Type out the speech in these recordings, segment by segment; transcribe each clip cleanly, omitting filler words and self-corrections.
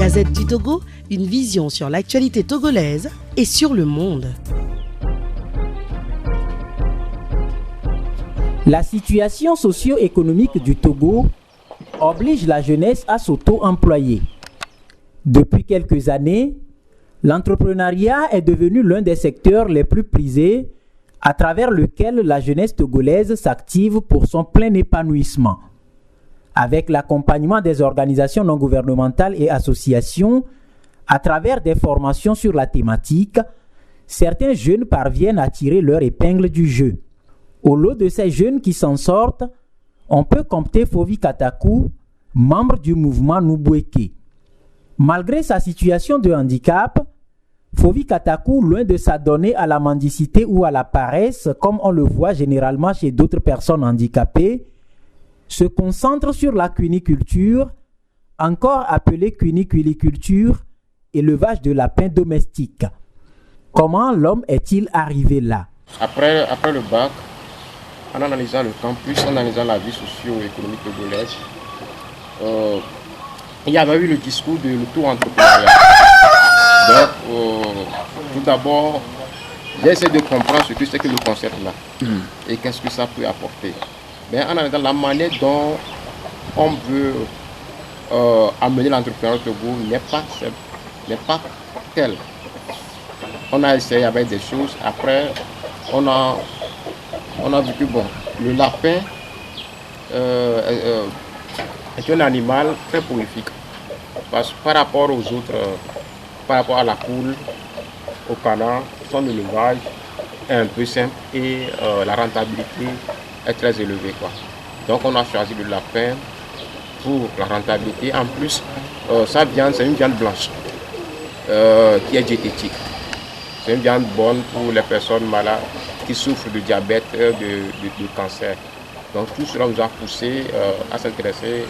Gazette du Togo, une vision sur l'actualité togolaise et sur le monde. La situation socio-économique du Togo oblige la jeunesse à s'auto-employer. Depuis quelques années, l'entrepreneuriat est devenu l'un des secteurs les plus prisés à travers lequel la jeunesse togolaise s'active pour son plein épanouissement. Avec l'accompagnement des organisations non gouvernementales et associations, à travers des formations sur la thématique, certains jeunes parviennent à tirer leur épingle du jeu. Au lot de ces jeunes qui s'en sortent, on peut compter Fovi Katakou, membre du mouvement Nubweke. Malgré sa situation de handicap, Fovi Katakou, loin de s'adonner à la mendicité ou à la paresse, comme on le voit généralement chez d'autres personnes handicapées, se concentre sur la cuniculture, encore appelée cuniculiculture, élevage de lapins domestiques. Comment l'homme est-il arrivé là? Après le bac, en analysant le campus, en analysant la vie socio-économique togolaise, il y avait eu le discours de l'auto-entrepreneuriat. Donc, tout d'abord, j'ai essayé de comprendre ce que c'est que le concept-là et qu'est-ce que ça peut apporter. Mais en analysant la manière dont on veut amener l'entrepreneuriat au Togo n'est pas telle. On a essayé avec des choses. Après, on a vu que bon, le lapin est un animal très prolifique. Parce que par rapport aux autres, par rapport à la poule, au canard, son élevage est un peu simple et la rentabilité est très élevée, quoi. Donc on a choisi le lapin pour la rentabilité. En plus, sa viande, c'est une viande blanche qui est diététique. C'est une viande bonne pour les personnes malades qui souffrent de diabète, de cancer. Donc tout cela nous a poussé à s'intéresser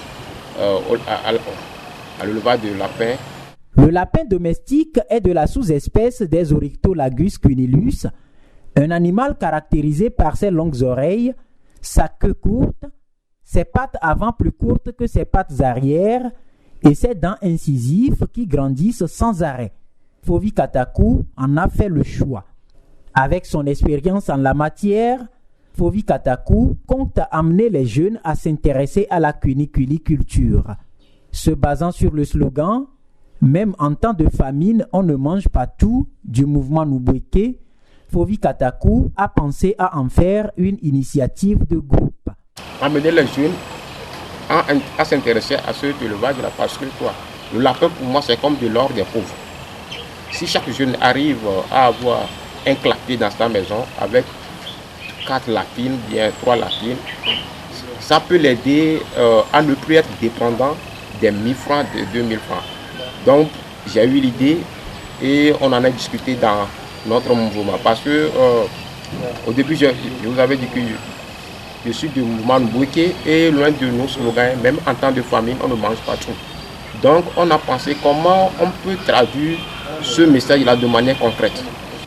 à l'élevage de lapin. Le lapin domestique est de la sous-espèce des Oryctolagus cunilus, un animal caractérisé par ses longues oreilles, sa queue courte, ses pattes avant plus courtes que ses pattes arrière et ses dents incisives qui grandissent sans arrêt. Fovi Katakou en a fait le choix. Avec son expérience en la matière, Fovi Katakou compte amener les jeunes à s'intéresser à la cuniculiculture. Se basant sur le slogan « Même en temps de famine, on ne mange pas tout » du mouvement Nubweke, Fovi Katakou a pensé à en faire une initiative de groupe. Amener les jeunes à s'intéresser à ce élevage de la parce que quoi, le lapin pour moi c'est comme de l'or des pauvres. Si chaque jeune arrive à avoir un clapier dans sa maison avec 4 lapines, bien 3 lapines, ça peut l'aider à ne plus être dépendant des 1000 francs, de 2000 francs. Donc j'ai eu l'idée et on en a discuté dans notre mouvement parce que au début je vous avais dit que je suis du mouvement Nubweke et loin de nos slogans, même en temps de famine, on ne mange pas tout. Donc on a pensé comment on peut traduire ce message-là de manière concrète.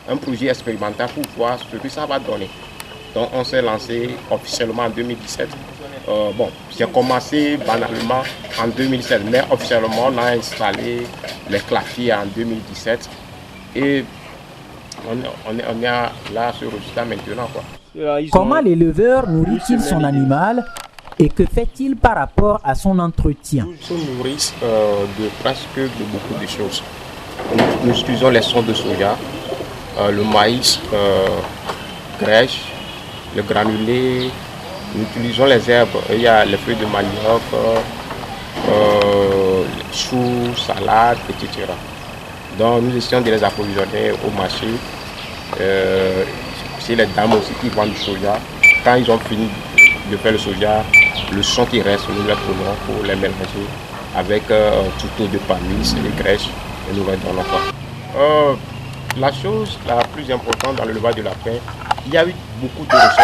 Un projet expérimental pour voir ce que ça va donner. Donc on s'est lancé officiellement en 2017. J'ai commencé banalement en 2017, mais officiellement on a installé les clapiers en 2017 et on est là sur le résultat maintenant, quoi. Comment l'éleveur nourrit-il son animal et que fait-il par rapport à son entretien? Ils se nourrissent de beaucoup de choses. Nous utilisons les sondes de soja, le maïs, grèche, le granulé, nous utilisons les herbes, il y a les feuilles de manioc, choux, salades, etc. Donc nous essayons de les approvisionner au marché. C'est les dames aussi qui vendent du soja. Quand ils ont fini de faire le soja, le son qui reste, nous les prenons pour les mélanger avec tuto de panis et de grèche et nous les donnons. La chose la plus importante dans l'élevage de lapin, il y a eu beaucoup de recherches.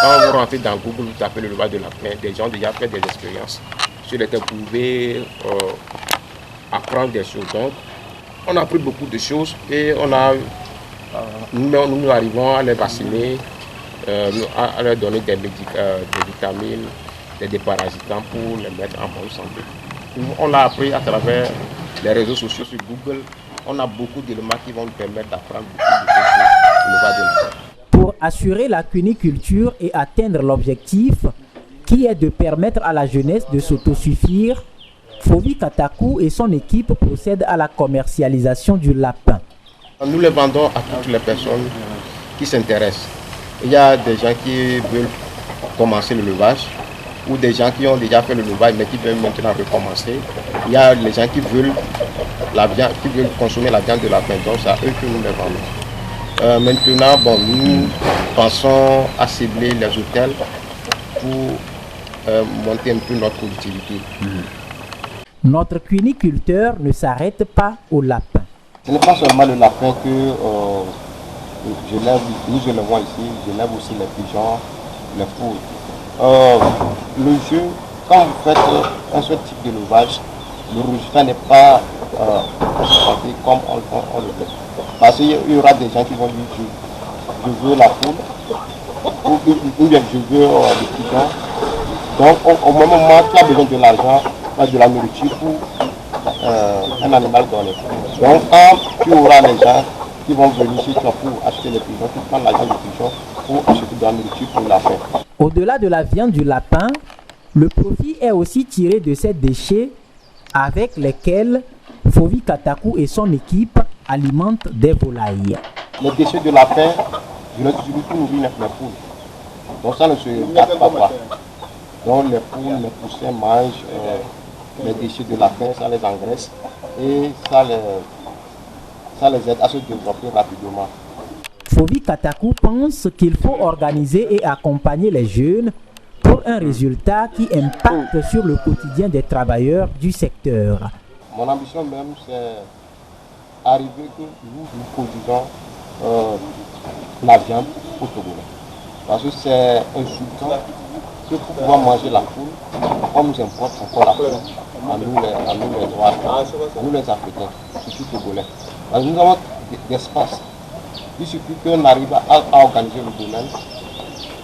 Quand vous rentrez dans Google, vous tapez l'élevage de lapin, des gens ont déjà fait des expériences sur lesquelles vous pouvez apprendre des choses. Donc, on a appris beaucoup de choses et nous arrivons à les vacciner, à leur donner des vitamines, des déparasitants pour les mettre en bonne santé. On l'a appris à travers les réseaux sociaux sur Google, on a beaucoup d'éléments qui vont nous permettre d'apprendre beaucoup de choses sur l'élevage de la faune. Pour assurer la cuniculture et atteindre l'objectif qui est de permettre à la jeunesse de s'autosuffire, Fovi Katakou et son équipe procèdent à la commercialisation du lapin. Nous le vendons à toutes les personnes qui s'intéressent. Il y a des gens qui veulent commencer le levage ou des gens qui ont déjà fait le levage mais qui veulent maintenant recommencer. Il y a les gens qui veulent consommer la viande de lapin, donc c'est à eux que nous les vendons. Maintenant, nous pensons à cibler les hôtels pour monter un peu notre productivité. Notre cuniculteur ne s'arrête pas au lapin. Ce n'est pas seulement le lapin que nous élevons ici, j'élève aussi les pigeons, les poules. Le jeu, quand vous faites un seul type d'élevage, le résultat n'est pas comme on le fait. Parce qu'il y aura des gens qui vont dire je veux la poule, ou bien je veux le pigeon. Donc au même moment, tu as besoin de l'argent, de la nourriture pour un animal donné. Donc quand tu auras les gens qui vont venir chez toi pour acheter les pigeons, tu prends l'argent du pigeon pour acheter de la nourriture pour la faim. Au-delà de la viande du lapin, le profit est aussi tiré de ces déchets avec lesquels Fovi Katakou et son équipe alimentent des volailles. Les déchets de lapin, je les utilise pour nourrir les poules. Donc ça ne se gâte pas. Donc les poules, les poussins mangent les déchets de lapin, ça les engraisse et ça les aide à se développer rapidement. Fovi Katakou pense qu'il faut organiser et accompagner les jeunes pour un résultat qui impacte sur le quotidien des travailleurs du secteur. Mon ambition même, c'est arriver que nous produisons la viande au Togo. Parce que c'est insultant que pour pouvoir manger la poule, on nous importe encore la poule à nous les Noirs, à nous les Africains, surtout Togolais. Parce que nous avons d'espace. Il suffit qu'on arrive à organiser le domaine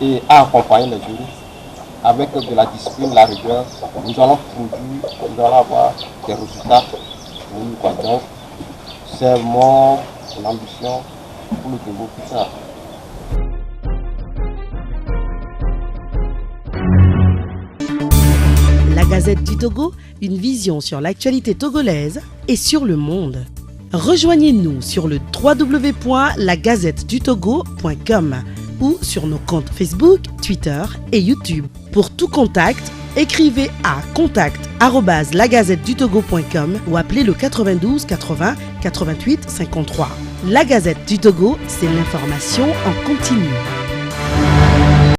et à accompagner les jurys avec de la discipline, la rigueur. Nous allons produire, nous allons avoir des résultats pour nous. Donc, c'est mon ambition pour le Togo plus tard. La Gazette du Togo, une vision sur l'actualité togolaise et sur le monde. Rejoignez-nous sur le www.lagazettedutogo.com ou sur nos comptes Facebook, Twitter et YouTube. Pour tout contact, écrivez à contact@lagazettedutogo.com ou appelez le 92 80 88 53. La Gazette du Togo, c'est l'information en continu.